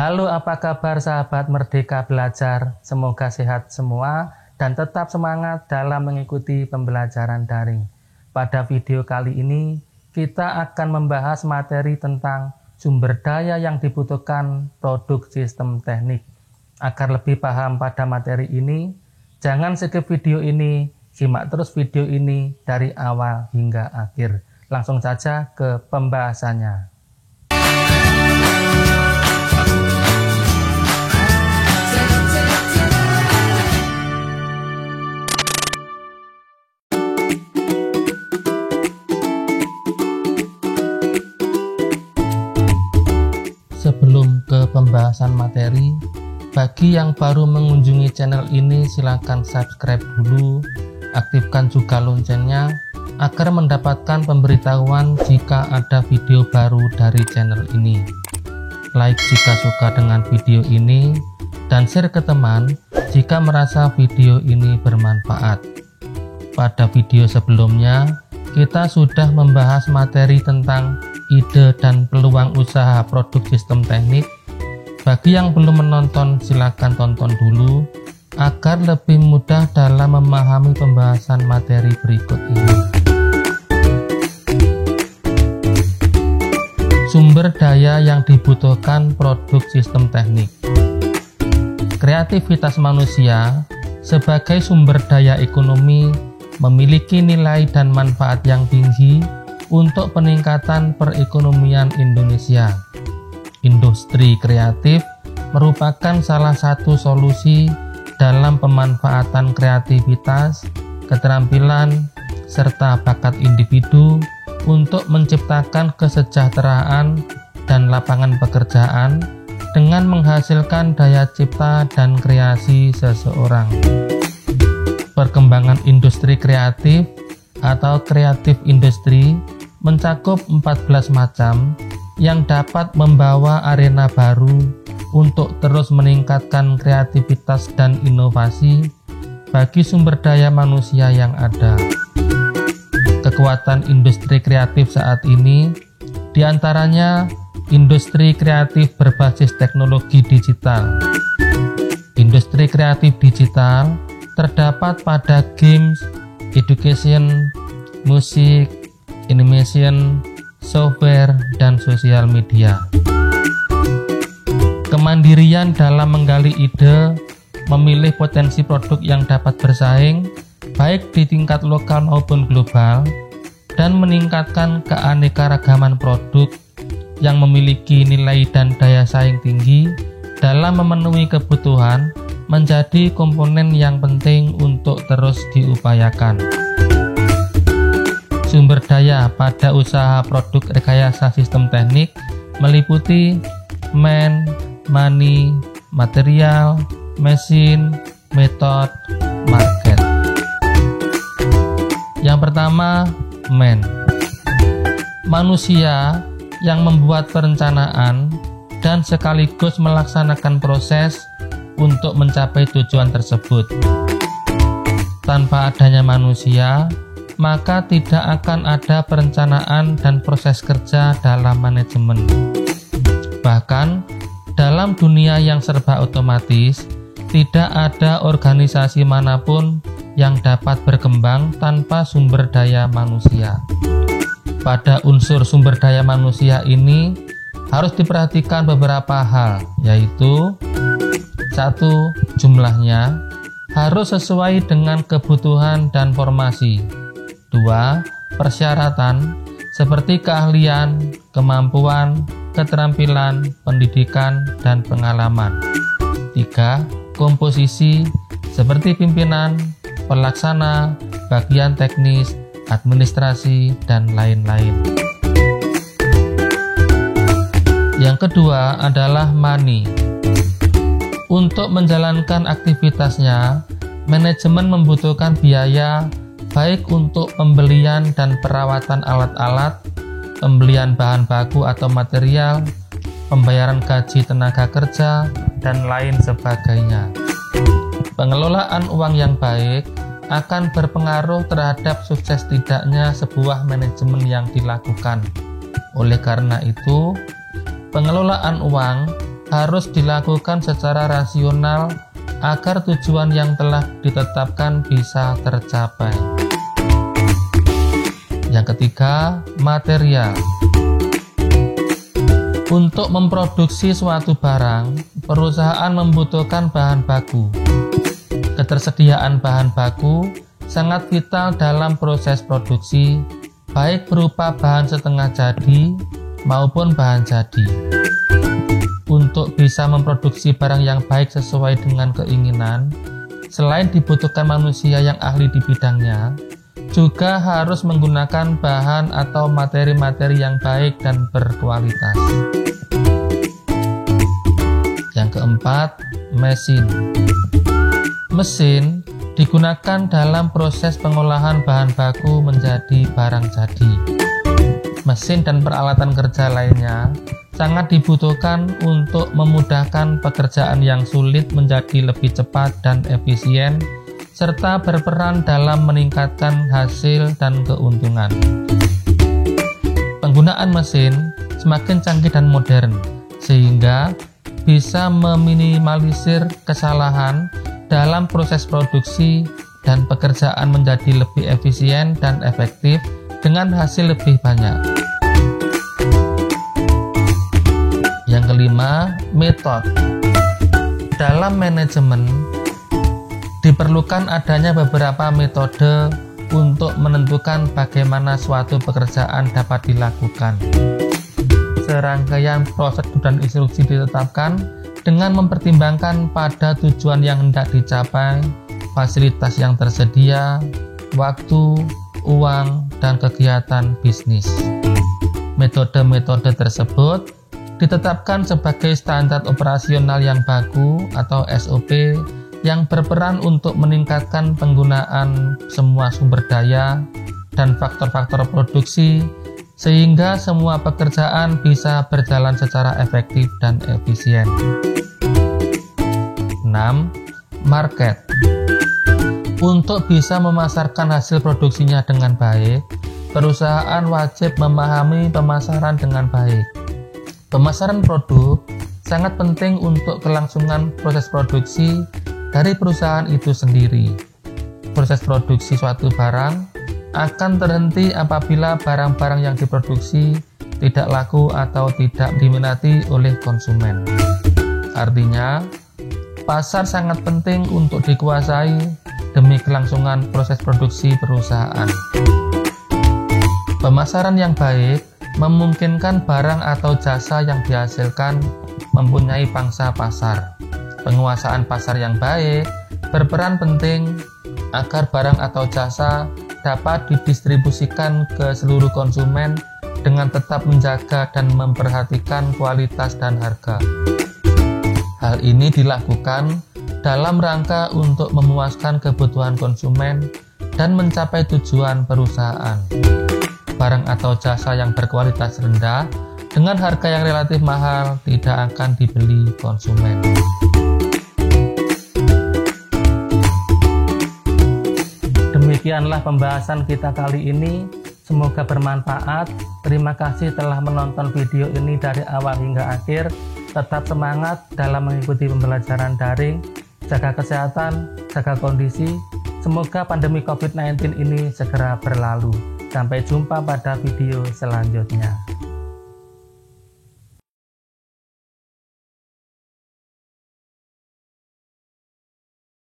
Halo, apa kabar sahabat Merdeka Belajar? Semoga sehat semua dan tetap semangat dalam mengikuti pembelajaran daring. Pada video kali ini, kita akan membahas materi tentang sumber daya yang dibutuhkan produk sistem teknik. Agar lebih paham pada materi ini, jangan skip video ini, simak terus video ini dari awal hingga akhir. Langsung saja ke pembahasannya. Sebelum ke pembahasan materi, bagi yang baru mengunjungi channel ini silakan subscribe dulu, aktifkan juga loncengnya agar mendapatkan pemberitahuan jika ada video baru dari channel ini. Like jika suka dengan video ini dan share ke teman jika merasa video ini bermanfaat. Pada video sebelumnya, kita sudah membahas materi tentang ide dan peluang usaha produk sistem teknik. Bagi yang belum menonton, silakan tonton dulu agar lebih mudah dalam memahami pembahasan materi berikut ini. Sumber daya yang dibutuhkan produk sistem teknik. Kreativitas manusia sebagai sumber daya ekonomi memiliki nilai dan manfaat yang tinggi untuk peningkatan perekonomian Indonesia. Industri kreatif merupakan salah satu solusi dalam pemanfaatan kreativitas, keterampilan, serta bakat individu untuk menciptakan kesejahteraan dan lapangan pekerjaan dengan menghasilkan daya cipta dan kreasi seseorang. Perkembangan industri kreatif atau kreatif industri mencakup 14 macam yang dapat membawa arena baru untuk terus meningkatkan kreativitas dan inovasi bagi sumber daya manusia yang ada. Kekuatan industri kreatif saat ini diantaranya industri kreatif berbasis teknologi digital. Industri kreatif digital terdapat pada games, education, musik, animation, software, dan sosial media. Kemandirian dalam menggali ide, memilih potensi produk yang dapat bersaing, baik di tingkat lokal maupun global, dan meningkatkan keanekaragaman produk yang memiliki nilai dan daya saing tinggi dalam memenuhi kebutuhan menjadi komponen yang penting untuk terus diupayakan. Sumber daya pada usaha produk rekayasa sistem teknik meliputi man, money, material, mesin, method, market. Yang pertama, man. Manusia yang membuat perencanaan dan sekaligus melaksanakan proses untuk mencapai tujuan tersebut. Tanpa adanya manusia, maka tidak akan ada perencanaan dan proses kerja dalam manajemen. Bahkan, dalam dunia yang serba otomatis, tidak ada organisasi manapun yang dapat berkembang tanpa sumber daya manusia. Pada unsur sumber daya manusia ini, harus diperhatikan beberapa hal, yaitu 1. Jumlahnya harus sesuai dengan kebutuhan dan formasi. 2. Persyaratan seperti keahlian, kemampuan, keterampilan, pendidikan, dan pengalaman. 3. Komposisi seperti pimpinan, pelaksana, bagian teknis, administrasi, dan lain-lain. Yang kedua adalah money. Untuk menjalankan aktivitasnya, manajemen membutuhkan biaya baik untuk pembelian dan perawatan alat-alat, pembelian bahan baku atau material, pembayaran gaji tenaga kerja, dan lain sebagainya. Pengelolaan uang yang baik akan berpengaruh terhadap sukses tidaknya sebuah manajemen yang dilakukan. Oleh karena itu, pengelolaan uang harus dilakukan secara rasional agar tujuan yang telah ditetapkan bisa tercapai. Yang ketiga, material. Untuk memproduksi suatu barang, perusahaan membutuhkan bahan baku. Ketersediaan bahan baku sangat vital dalam proses produksi, baik berupa bahan setengah jadi maupun bahan jadi. Untuk bisa memproduksi barang yang baik sesuai dengan keinginan, selain dibutuhkan manusia yang ahli di bidangnya, juga harus menggunakan bahan atau materi-materi yang baik dan berkualitas. Yang keempat, mesin. Mesin digunakan dalam proses pengolahan bahan baku menjadi barang jadi. Mesin dan peralatan kerja lainnya sangat dibutuhkan untuk memudahkan pekerjaan yang sulit menjadi lebih cepat dan efisien, serta berperan dalam meningkatkan hasil dan keuntungan. Penggunaan mesin semakin canggih dan modern, sehingga bisa meminimalisir kesalahan dalam proses produksi dan pekerjaan menjadi lebih efisien dan efektif dengan hasil lebih banyak. Yang kelima, metode. Dalam manajemen, diperlukan adanya beberapa metode untuk menentukan bagaimana suatu pekerjaan dapat dilakukan. Serangkaian prosedur dan instruksi ditetapkan dengan mempertimbangkan pada tujuan yang hendak dicapai, fasilitas yang tersedia, waktu, uang, dan kegiatan bisnis. Metode-metode tersebut ditetapkan sebagai standar operasional yang baku atau SOP yang berperan untuk meningkatkan penggunaan semua sumber daya dan faktor-faktor produksi sehingga semua pekerjaan bisa berjalan secara efektif dan efisien. 6. Market. Untuk bisa memasarkan hasil produksinya dengan baik, perusahaan wajib memahami pemasaran dengan baik. Pemasaran produk sangat penting untuk kelangsungan proses produksi dari perusahaan itu sendiri. Proses produksi suatu barang akan terhenti apabila barang-barang yang diproduksi tidak laku atau tidak diminati oleh konsumen. Artinya, pasar sangat penting untuk dikuasai demi kelangsungan proses produksi perusahaan. Pemasaran yang baik memungkinkan barang atau jasa yang dihasilkan mempunyai pangsa pasar. Penguasaan pasar yang baik berperan penting agar barang atau jasa dapat didistribusikan ke seluruh konsumen dengan tetap menjaga dan memperhatikan kualitas dan harga. Hal ini dilakukan dalam rangka untuk memuaskan kebutuhan konsumen dan mencapai tujuan perusahaan. Barang atau jasa yang berkualitas rendah dengan harga yang relatif mahal tidak akan dibeli konsumen. Demikianlah pembahasan kita kali ini, semoga bermanfaat. Terima kasih telah menonton video ini dari awal hingga akhir. Tetap semangat dalam mengikuti pembelajaran daring, jaga kesehatan, jaga kondisi. Semoga pandemi COVID-19 ini segera berlalu. Sampai jumpa pada video selanjutnya.